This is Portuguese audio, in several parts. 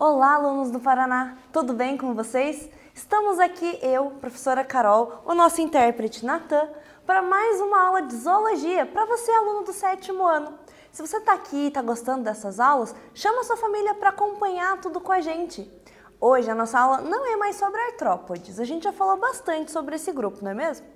Olá, alunos do Paraná! Tudo bem com vocês? Estamos aqui, eu, professora Carol, o nosso intérprete Natan, para mais uma aula de zoologia para você, aluno do 7º ano. Se você está aqui e está gostando dessas aulas, chama sua família para acompanhar tudo com a gente. Hoje a nossa aula não é mais sobre artrópodes, a gente já falou bastante sobre esse grupo, não é mesmo?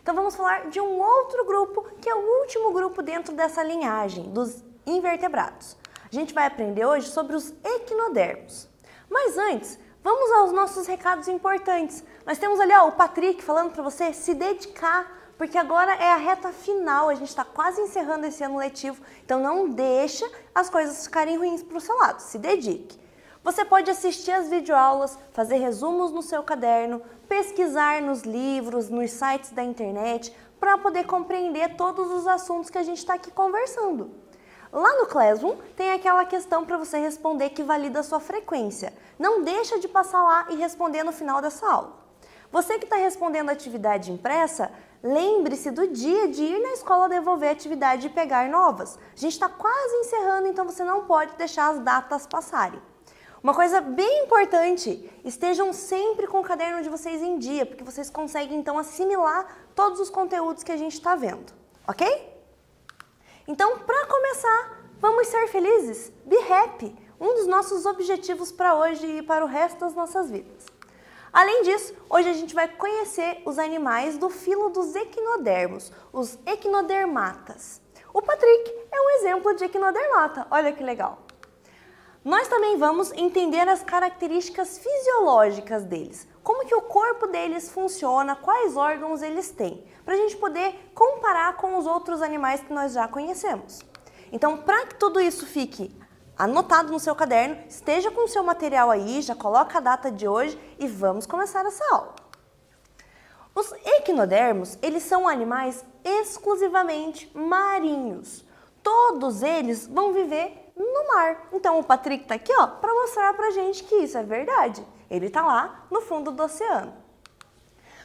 Então vamos falar de um outro grupo, que é o último grupo dentro dessa linhagem, dos invertebrados. A gente vai aprender hoje sobre os equinodermos. Mas antes, vamos aos nossos recados importantes. Nós temos ali o Patrick falando para você se dedicar, porque agora é a reta final, a gente está quase encerrando esse ano letivo, então não deixa as coisas ficarem ruins para o seu lado, se dedique. Você pode assistir as videoaulas, fazer resumos no seu caderno, pesquisar nos livros, nos sites da internet, para poder compreender todos os assuntos que a gente está aqui conversando. Lá no Classroom tem aquela questão para você responder que valida a sua frequência. Não deixa de passar lá e responder no final dessa aula. Você que está respondendo a atividade impressa, lembre-se do dia de ir na escola devolver a atividade e pegar novas. A gente está quase encerrando, então você não pode deixar as datas passarem. Uma coisa bem importante, estejam sempre com o caderno de vocês em dia, porque vocês conseguem então assimilar todos os conteúdos que a gente está vendo, ok? Então, para começar, vamos ser felizes, be happy, um dos nossos objetivos para hoje e para o resto das nossas vidas. Além disso, hoje a gente vai conhecer os animais do filo dos equinodermos, os equinodermatas. O Patrick é um exemplo de equinodermata, olha que legal. Nós também vamos entender as características fisiológicas deles, como que o corpo deles funciona, quais órgãos eles têm, para a gente poder comparar com os outros animais que nós já conhecemos. Então, para que tudo isso fique anotado no seu caderno, esteja com o seu material aí, já coloca a data de hoje e vamos começar essa aula. Os equinodermos, eles são animais exclusivamente marinhos. Todos eles vão viver no mar. Então o Patrick está aqui para mostrar pra gente que isso é verdade. Ele está lá no fundo do oceano.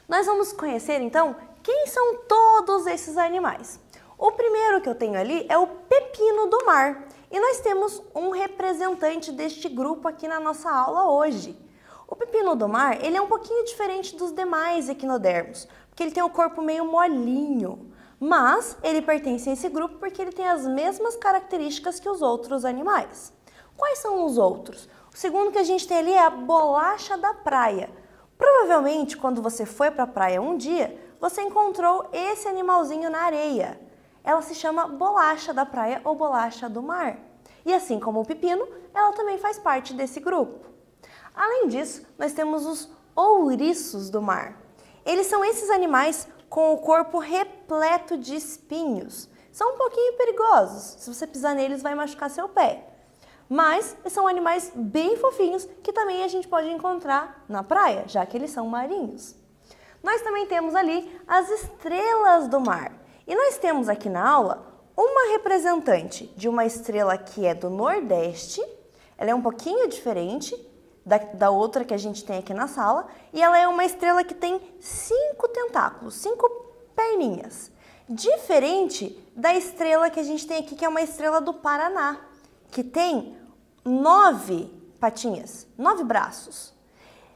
Nós vamos conhecer então quem são todos esses animais. O primeiro que eu tenho ali é o pepino do mar. E nós temos um representante deste grupo aqui na nossa aula hoje. O pepino do mar, ele é um pouquinho diferente dos demais equinodermos, porque ele tem o corpo meio molinho. Mas ele pertence a esse grupo porque ele tem as mesmas características que os outros animais. Quais são os outros? O segundo que a gente tem ali é a bolacha da praia. Provavelmente, quando você foi para a praia um dia, você encontrou esse animalzinho na areia. Ela se chama bolacha da praia ou bolacha do mar. E assim como o pepino, ela também faz parte desse grupo. Além disso, nós temos os ouriços do mar. Eles são esses animais com o corpo repleto de espinhos. São um pouquinho perigosos, se você pisar neles vai machucar seu pé. Mas são animais bem fofinhos que também a gente pode encontrar na praia, já que eles são marinhos. Nós também temos ali as estrelas do mar. E nós temos aqui na aula uma representante de uma estrela que é do Nordeste. Ela é um pouquinho diferente da outra que a gente tem aqui na sala, e ela é uma estrela que tem 5 tentáculos, 5 perninhas. Diferente da estrela que a gente tem aqui, que é uma estrela do Paraná, que tem 9 patinhas, 9 braços.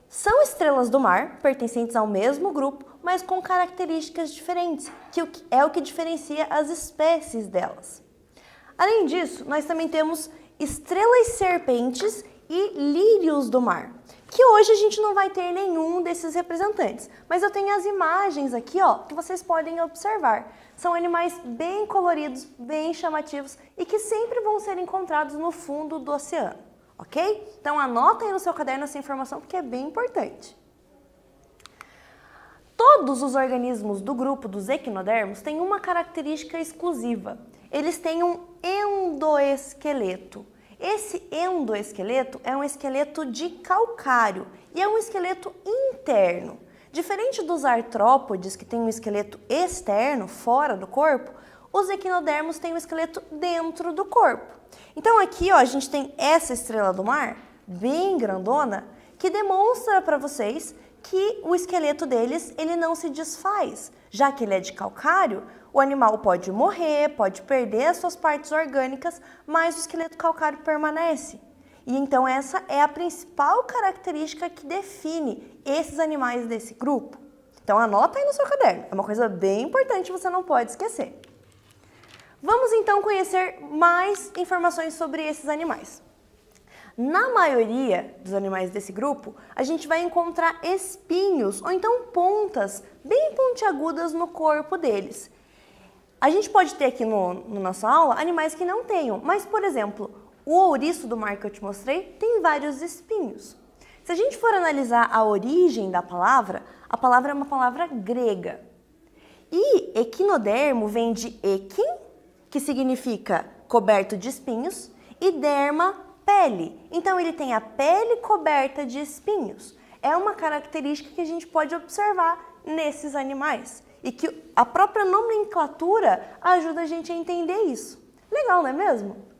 São estrelas do mar, pertencentes ao mesmo grupo, mas com características diferentes, que é o que diferencia as espécies delas. Além disso, nós também temos estrelas serpentes e lírios do mar, que hoje a gente não vai ter nenhum desses representantes, mas eu tenho as imagens aqui, que vocês podem observar. São animais bem coloridos, bem chamativos e que sempre vão ser encontrados no fundo do oceano, ok? Então anota aí no seu caderno essa informação porque é bem importante. Todos os organismos do grupo dos equinodermos têm uma característica exclusiva. Eles têm um endoesqueleto. Esse endoesqueleto é um esqueleto de calcário e é um esqueleto interno. Diferente dos artrópodes, que tem um esqueleto externo, fora do corpo, os equinodermos têm um esqueleto dentro do corpo. Então aqui a gente tem essa estrela do mar, bem grandona, que demonstra para vocês que o esqueleto deles ele não se desfaz. Já que ele é de calcário, o animal pode morrer, pode perder as suas partes orgânicas, mas o esqueleto calcário permanece. E então essa é a principal característica que define esses animais desse grupo. Então anota aí no seu caderno, é uma coisa bem importante, você não pode esquecer. Vamos então conhecer mais informações sobre esses animais. Na maioria dos animais desse grupo, a gente vai encontrar espinhos ou então pontas bem pontiagudas no corpo deles. A gente pode ter aqui na nossa aula animais que não tenham, mas, por exemplo, o ouriço do mar que eu te mostrei tem vários espinhos. Se a gente for analisar a origem da palavra, a palavra é uma palavra grega. E equinodermo vem de equin, que significa coberto de espinhos, e derma, pele. Então ele tem a pele coberta de espinhos. É uma característica que a gente pode observar nesses animais e que a própria nomenclatura ajuda a gente a entender isso. Legal, não é mesmo?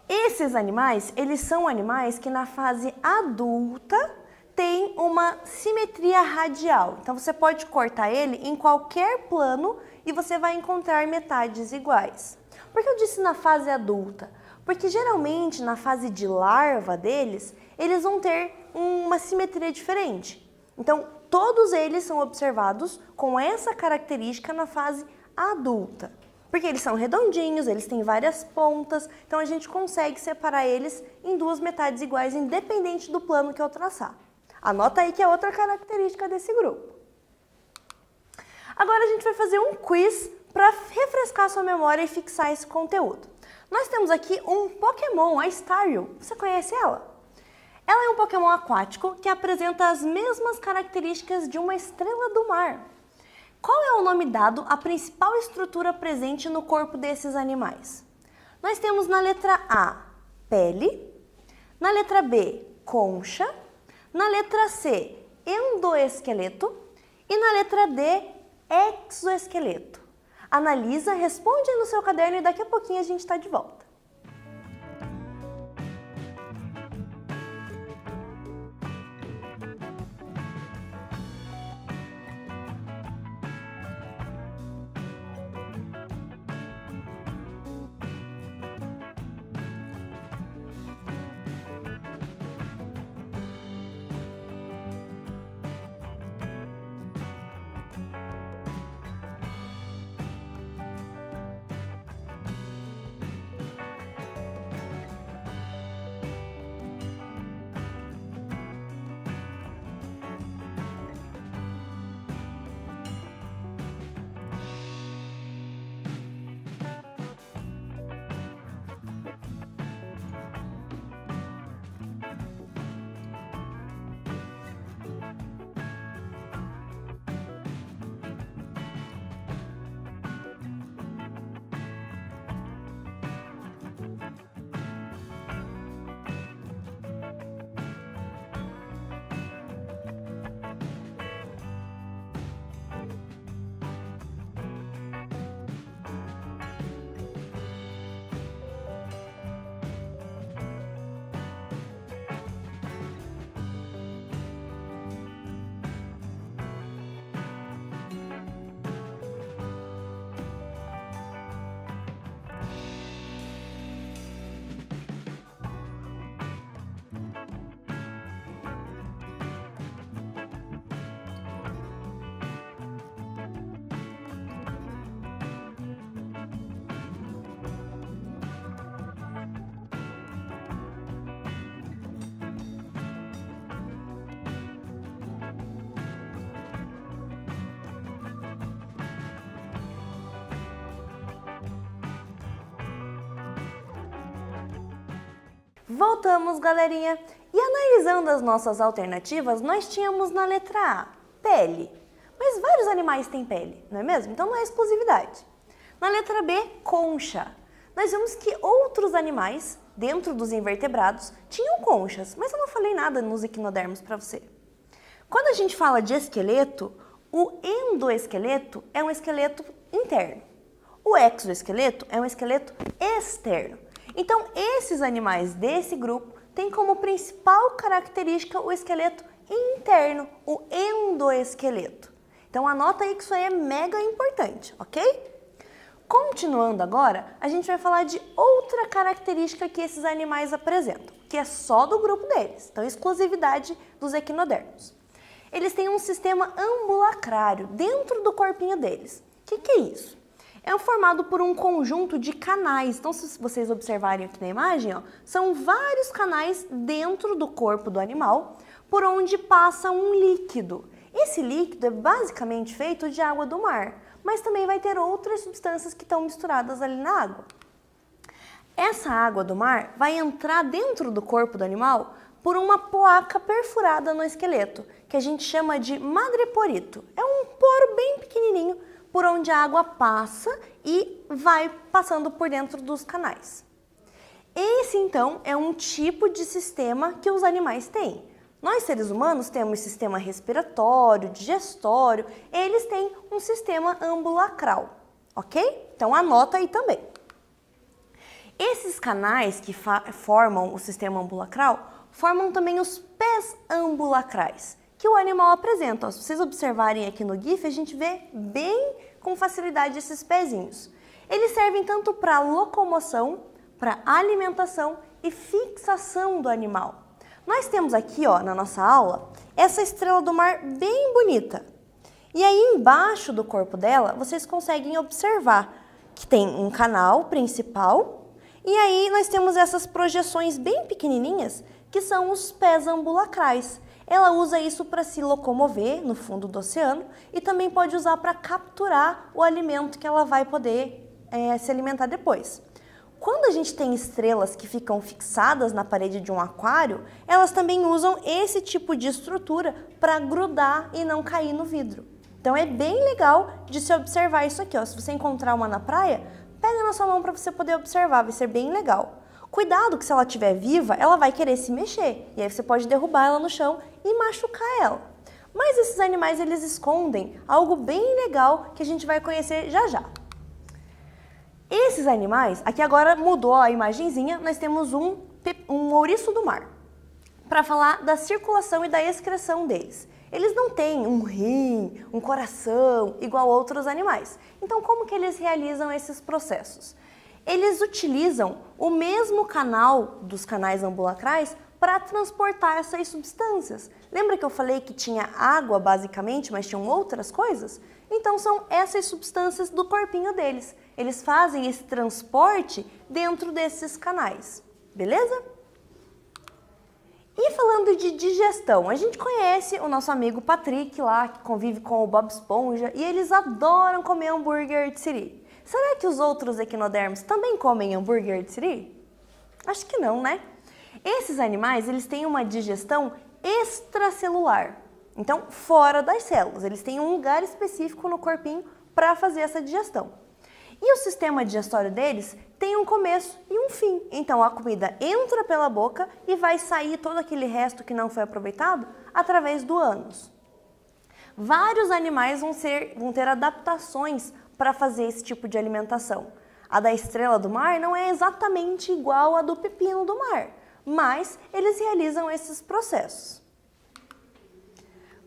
Esses animais, eles são animais que na fase adulta têm uma simetria radial. Então você pode cortar ele em qualquer plano e você vai encontrar metades iguais. Por que eu disse na fase adulta? Porque geralmente na fase de larva deles, eles vão ter uma simetria diferente. Então todos eles são observados com essa característica na fase adulta. Porque eles são redondinhos, eles têm várias pontas, então a gente consegue separar eles em duas metades iguais, independente do plano que eu traçar. Anota aí que é outra característica desse grupo. Agora a gente vai fazer um quiz para refrescar sua memória e fixar esse conteúdo. Nós temos aqui um Pokémon, a Staryu. Você conhece ela? Ela é um Pokémon aquático que apresenta as mesmas características de uma estrela do mar. Qual é o nome dado à principal estrutura presente no corpo desses animais? Nós temos na letra A, pele, na letra B, concha, na letra C, endoesqueleto e na letra D, exoesqueleto. Analisa, responde aí no seu caderno e daqui a pouquinho a gente está de volta. Voltamos, galerinha! E analisando as nossas alternativas, nós tínhamos na letra A, pele. Mas vários animais têm pele, não é mesmo? Então não é exclusividade. Na letra B, concha. Nós vemos que outros animais, dentro dos invertebrados, tinham conchas, mas eu não falei nada nos equinodermos para você. Quando a gente fala de esqueleto, o endoesqueleto é um esqueleto interno. O exoesqueleto é um esqueleto externo. Então, esses animais desse grupo têm como principal característica o esqueleto interno, o endoesqueleto. Então, anota aí que isso aí é mega importante, ok? Continuando agora, a gente vai falar de outra característica que esses animais apresentam, que é só do grupo deles, então exclusividade dos equinodermos. Eles têm um sistema ambulacrário dentro do corpinho deles. O que é isso? É formado por um conjunto de canais. Então, se vocês observarem aqui na imagem, ó, são vários canais dentro do corpo do animal, por onde passa um líquido. Esse líquido é basicamente feito de água do mar, mas também vai ter outras substâncias que estão misturadas ali na água. Essa água do mar vai entrar dentro do corpo do animal por uma placa perfurada no esqueleto, que a gente chama de madreporito. É um poro bem pequenininho por onde a água passa e vai passando por dentro dos canais. Esse, então, é um tipo de sistema que os animais têm. Nós, seres humanos, temos sistema respiratório, digestório, eles têm um sistema ambulacral, ok? Então, anota aí também. Esses canais que formam o sistema ambulacral formam também os pés ambulacrais, que o animal apresenta. Ó, se vocês observarem aqui no GIF, a gente vê bem com facilidade esses pezinhos. Eles servem tanto para locomoção, para alimentação e fixação do animal. Nós temos aqui, ó, na nossa aula, essa estrela do mar bem bonita. E aí embaixo do corpo dela, vocês conseguem observar que tem um canal principal e aí nós temos essas projeções bem pequenininhas que são os pés ambulacrais. Ela usa isso para se locomover no fundo do oceano e também pode usar para capturar o alimento que ela vai poder se alimentar depois. Quando a gente tem estrelas que ficam fixadas na parede de um aquário, elas também usam esse tipo de estrutura para grudar e não cair no vidro. Então é bem legal de se observar isso aqui, ó. Se você encontrar uma na praia, pega na sua mão para você poder observar, vai ser bem legal. Cuidado que se ela estiver viva, ela vai querer se mexer, e aí você pode derrubar ela no chão e machucar ela. Mas esses animais, eles escondem algo bem legal que a gente vai conhecer já já. Esses animais, aqui agora mudou a imagenzinha, nós temos um ouriço do mar, para falar da circulação e da excreção deles. Eles não têm um rim, um coração, igual outros animais. Então, como que eles realizam esses processos? Eles utilizam o mesmo canal dos canais ambulacrais para transportar essas substâncias. Lembra que eu falei que tinha água basicamente, mas tinham outras coisas? Então são essas substâncias do corpinho deles. Eles fazem esse transporte dentro desses canais, beleza? E falando de digestão, a gente conhece o nosso amigo Patrick lá, que convive com o Bob Esponja, e eles adoram comer hambúrguer de siri. Será que os outros equinodermos também comem hambúrguer de siri? Acho que não, né? Esses animais, eles têm uma digestão extracelular, então fora das células. Eles têm um lugar específico no corpinho para fazer essa digestão. E o sistema digestório deles tem um começo e um fim. Então a comida entra pela boca e vai sair todo aquele resto que não foi aproveitado através do ânus. Vários animais vão ter adaptações para fazer esse tipo de alimentação. A da estrela do mar não é exatamente igual à do pepino do mar, mas eles realizam esses processos.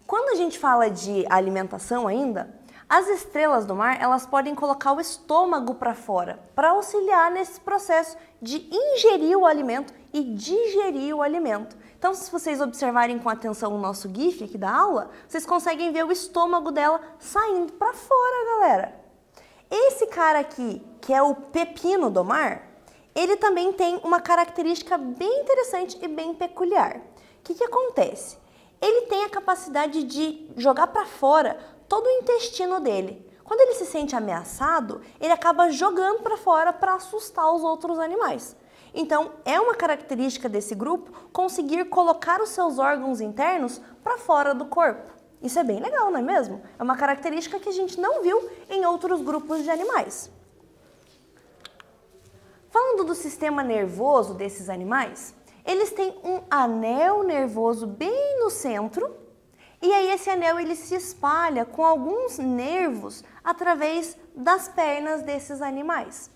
Quando a gente fala de alimentação ainda, as estrelas do mar, elas podem colocar o estômago para fora, para auxiliar nesse processo de ingerir o alimento e digerir o alimento. Então, se vocês observarem com atenção o nosso GIF aqui da aula, vocês conseguem ver o estômago dela saindo para fora, galera. Esse cara aqui, que é o pepino do mar, ele também tem uma característica bem interessante e bem peculiar. O que acontece? Ele tem a capacidade de jogar para fora todo o intestino dele. Quando ele se sente ameaçado, ele acaba jogando para fora para assustar os outros animais. Então, é uma característica desse grupo conseguir colocar os seus órgãos internos para fora do corpo. Isso é bem legal, não é mesmo? É uma característica que a gente não viu em outros grupos de animais. Falando do sistema nervoso desses animais, eles têm um anel nervoso bem no centro, e aí esse anel ele se espalha com alguns nervos através das pernas desses animais.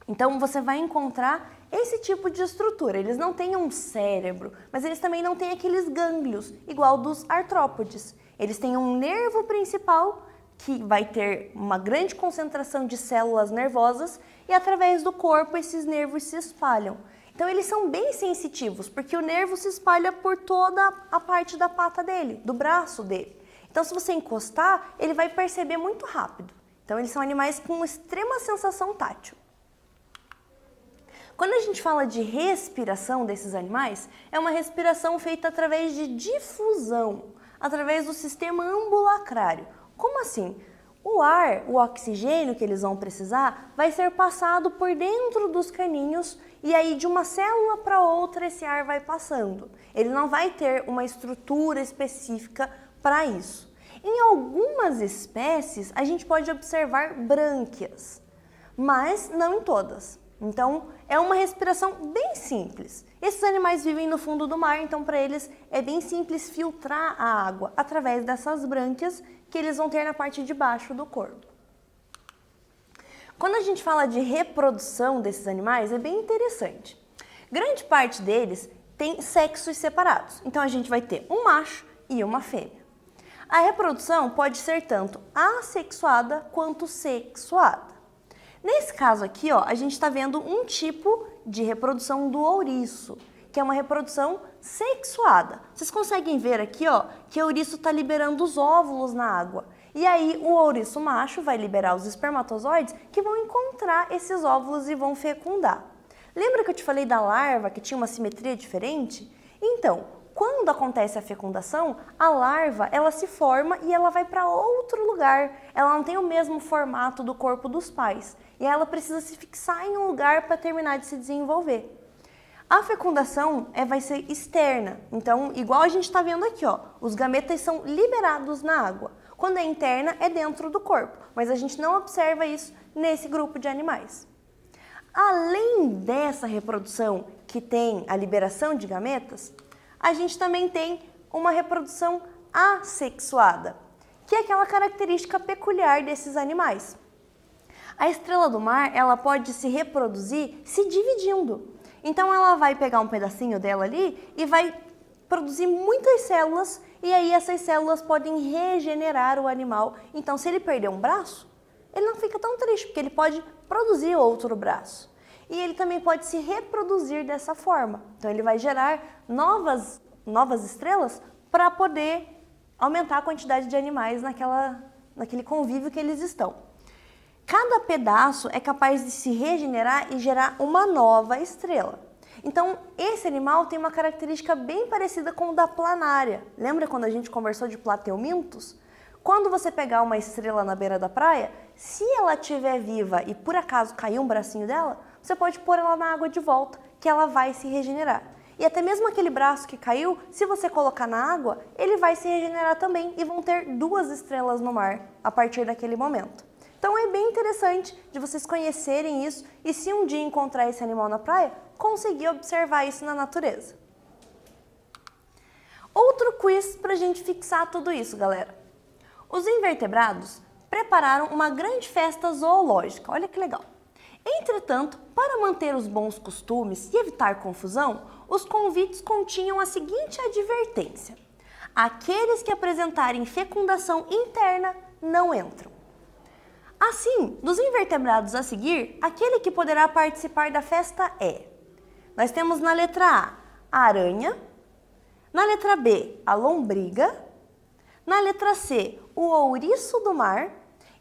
Então você vai encontrar esse tipo de estrutura. Eles não têm um cérebro, mas eles também não têm aqueles gânglios, igual dos artrópodes. Eles têm um nervo principal que vai ter uma grande concentração de células nervosas e através do corpo esses nervos se espalham. Então eles são bem sensitivos, porque o nervo se espalha por toda a parte da pata dele, do braço dele. Então se você encostar, ele vai perceber muito rápido. Então eles são animais com extrema sensação tátil. Quando a gente fala de respiração desses animais, é uma respiração feita através de difusão, através do sistema ambulacrário. Como assim? O ar, o oxigênio que eles vão precisar, vai ser passado por dentro dos caninhos e aí de uma célula para outra esse ar vai passando. Ele não vai ter uma estrutura específica para isso. Em algumas espécies, a gente pode observar brânquias, mas não em todas. Então, é uma respiração bem simples. Esses animais vivem no fundo do mar, então para eles é bem simples filtrar a água através dessas brânquias que eles vão ter na parte de baixo do corpo. Quando a gente fala de reprodução desses animais, é bem interessante. Grande parte deles tem sexos separados, então a gente vai ter um macho e uma fêmea. A reprodução pode ser tanto assexuada quanto sexuada. Nesse caso aqui, ó, a gente está vendo um tipo de reprodução do ouriço, que é uma reprodução sexuada. Vocês conseguem ver aqui, ó, que o ouriço está liberando os óvulos na água. E aí o ouriço macho vai liberar os espermatozoides que vão encontrar esses óvulos e vão fecundar. Lembra que eu te falei da larva que tinha uma simetria diferente? Então, quando acontece a fecundação, a larva ela se forma e ela vai para outro lugar. Ela não tem o mesmo formato do corpo dos pais. E ela precisa se fixar em um lugar para terminar de se desenvolver. A fecundação vai ser externa, então igual a gente está vendo aqui, ó, os gametas são liberados na água. Quando é interna, é dentro do corpo, mas a gente não observa isso nesse grupo de animais. Além dessa reprodução que tem a liberação de gametas, a gente também tem uma reprodução assexuada, que é aquela característica peculiar desses animais. A estrela do mar, ela pode se reproduzir se dividindo. Então ela vai pegar um pedacinho dela ali e vai produzir muitas células e aí essas células podem regenerar o animal. Então se ele perder um braço, ele não fica tão triste, porque ele pode produzir outro braço. E ele também pode se reproduzir dessa forma. Então ele vai gerar novas estrelas para poder aumentar a quantidade de animais naquele convívio que eles estão. Cada pedaço é capaz de se regenerar e gerar uma nova estrela. Então, esse animal tem uma característica bem parecida com o da planária. Lembra quando a gente conversou de plateumintos? Quando você pegar uma estrela na beira da praia, se ela estiver viva e por acaso cair um bracinho dela, você pode pôr ela na água de volta, que ela vai se regenerar. E até mesmo aquele braço que caiu, se você colocar na água, ele vai se regenerar também e vão ter duas estrelas no mar a partir daquele momento. Então é bem interessante de vocês conhecerem isso e se um dia encontrar esse animal na praia, conseguir observar isso na natureza. Outro quiz para a gente fixar tudo isso, galera. Os invertebrados prepararam uma grande festa zoológica, olha que legal. Entretanto, para manter os bons costumes e evitar confusão, os convites continham a seguinte advertência: aqueles que apresentarem fecundação interna não entram. Assim, dos invertebrados a seguir, aquele que poderá participar da festa é... Nós temos na letra A, a aranha, na letra B, a lombriga, na letra C, o ouriço do mar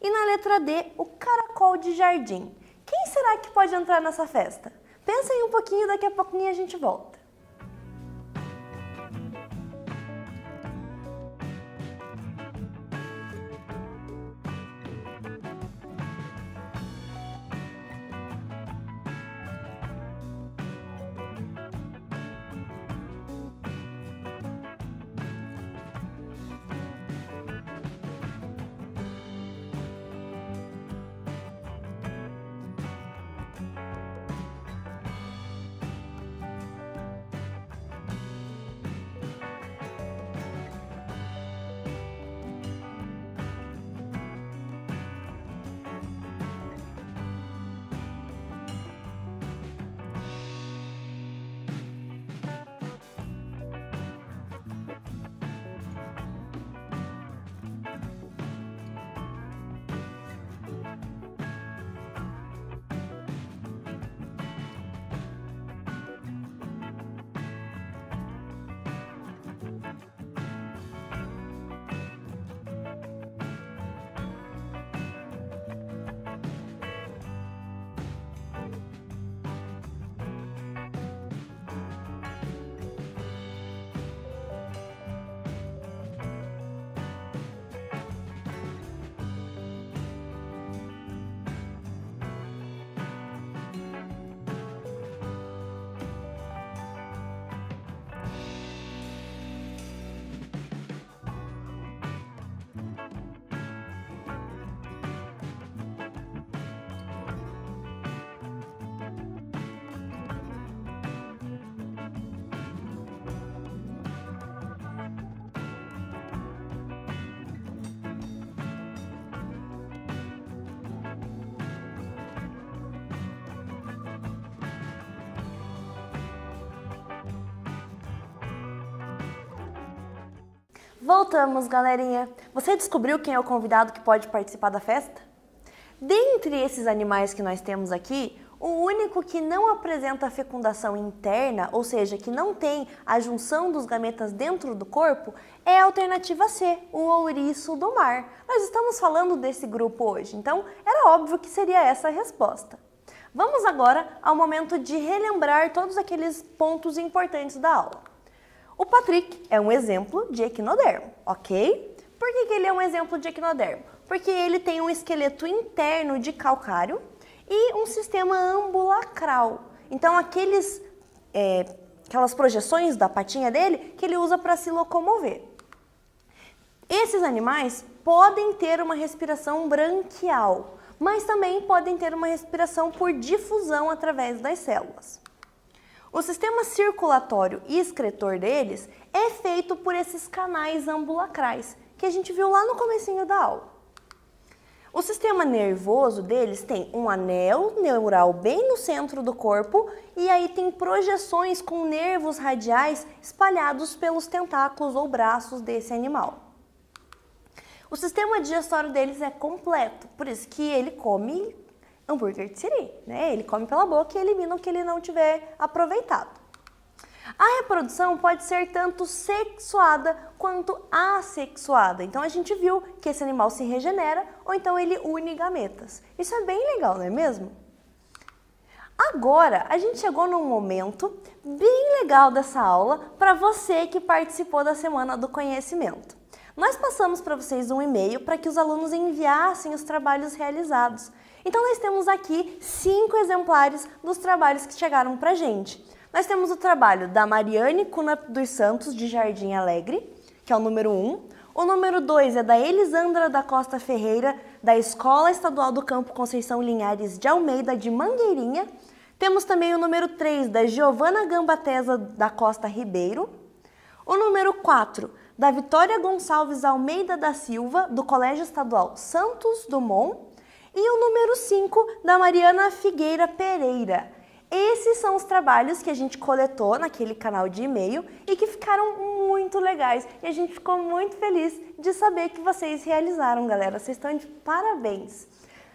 e na letra D, o caracol de jardim. Quem será que pode entrar nessa festa? Pensa aí um pouquinho, daqui a pouquinho a gente volta. Voltamos, galerinha! Você descobriu quem é o convidado que pode participar da festa? Dentre esses animais que nós temos aqui, o único que não apresenta fecundação interna, ou seja, que não tem a junção dos gametas dentro do corpo, é a alternativa C, o ouriço do mar. Nós estamos falando desse grupo hoje, então era óbvio que seria essa a resposta. Vamos agora ao momento de relembrar todos aqueles pontos importantes da aula. O Patrick é um exemplo de equinodermo, ok? Por que ele é um exemplo de equinodermo? Porque ele tem um esqueleto interno de calcário e um sistema ambulacral. Então, aquelas projeções da patinha dele que ele usa para se locomover. Esses animais podem ter uma respiração branquial, mas também podem ter uma respiração por difusão através das células. O sistema circulatório e excretor deles é feito por esses canais ambulacrais, que a gente viu lá no comecinho da aula. O sistema nervoso deles tem um anel neural bem no centro do corpo e aí tem projeções com nervos radiais espalhados pelos tentáculos ou braços desse animal. O sistema digestório deles é completo, por isso que ele come hambúrguer de siri, né? Ele come pela boca e elimina o que ele não tiver aproveitado. A reprodução pode ser tanto sexuada quanto assexuada. Então a gente viu que esse animal se regenera ou então ele une gametas. Isso é bem legal, não é mesmo? Agora a gente chegou num momento bem legal dessa aula para você que participou da Semana do Conhecimento. Nós passamos para vocês um e-mail para que os alunos enviassem os trabalhos realizados. Então nós temos aqui 5 exemplares dos trabalhos que chegaram para a gente. Nós temos o trabalho da Mariane Cunha dos Santos, de Jardim Alegre, que é o número 1. O número 2 é da Elisandra da Costa Ferreira, da Escola Estadual do Campo Conceição Linhares de Almeida, de Mangueirinha. Temos também o número 3 da Giovana Gambatesa da Costa Ribeiro. O número 4 da Vitória Gonçalves Almeida da Silva, do Colégio Estadual Santos Dumont. E o número 5 da Mariana Figueira Pereira. Esses são os trabalhos que a gente coletou naquele canal de e-mail e que ficaram muito legais. E a gente ficou muito feliz de saber que vocês realizaram, galera. Vocês estão de parabéns.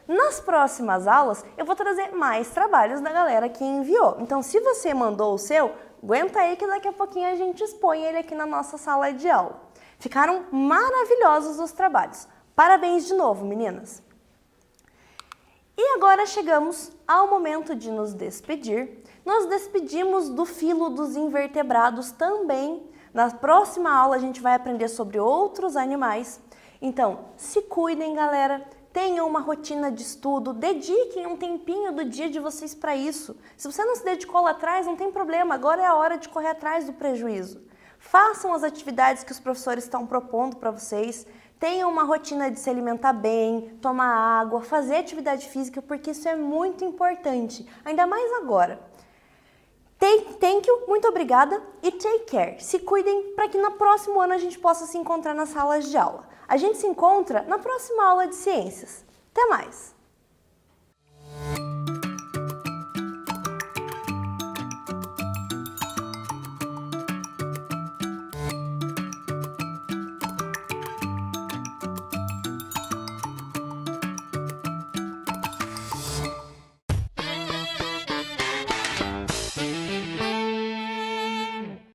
Nas próximas aulas, eu vou trazer mais trabalhos da galera que enviou. Então, se você mandou o seu, aguenta aí que daqui a pouquinho a gente expõe ele aqui na nossa sala de aula. Ficaram maravilhosos os trabalhos. Parabéns de novo, meninas! E agora chegamos ao momento de nos despedir. Nós despedimos do filo dos invertebrados também. Na próxima aula a gente vai aprender sobre outros animais. Então, se cuidem, galera. Tenham uma rotina de estudo. Dediquem um tempinho do dia de vocês para isso. Se você não se dedicou lá atrás, não tem problema. Agora é a hora de correr atrás do prejuízo. Façam as atividades que os professores estão propondo para vocês. Tenham uma rotina de se alimentar bem, tomar água, fazer atividade física, porque isso é muito importante, ainda mais agora. Thank you, muito obrigada e take care. Se cuidem para que no próximo ano a gente possa se encontrar nas salas de aula. A gente se encontra na próxima aula de ciências. Até mais!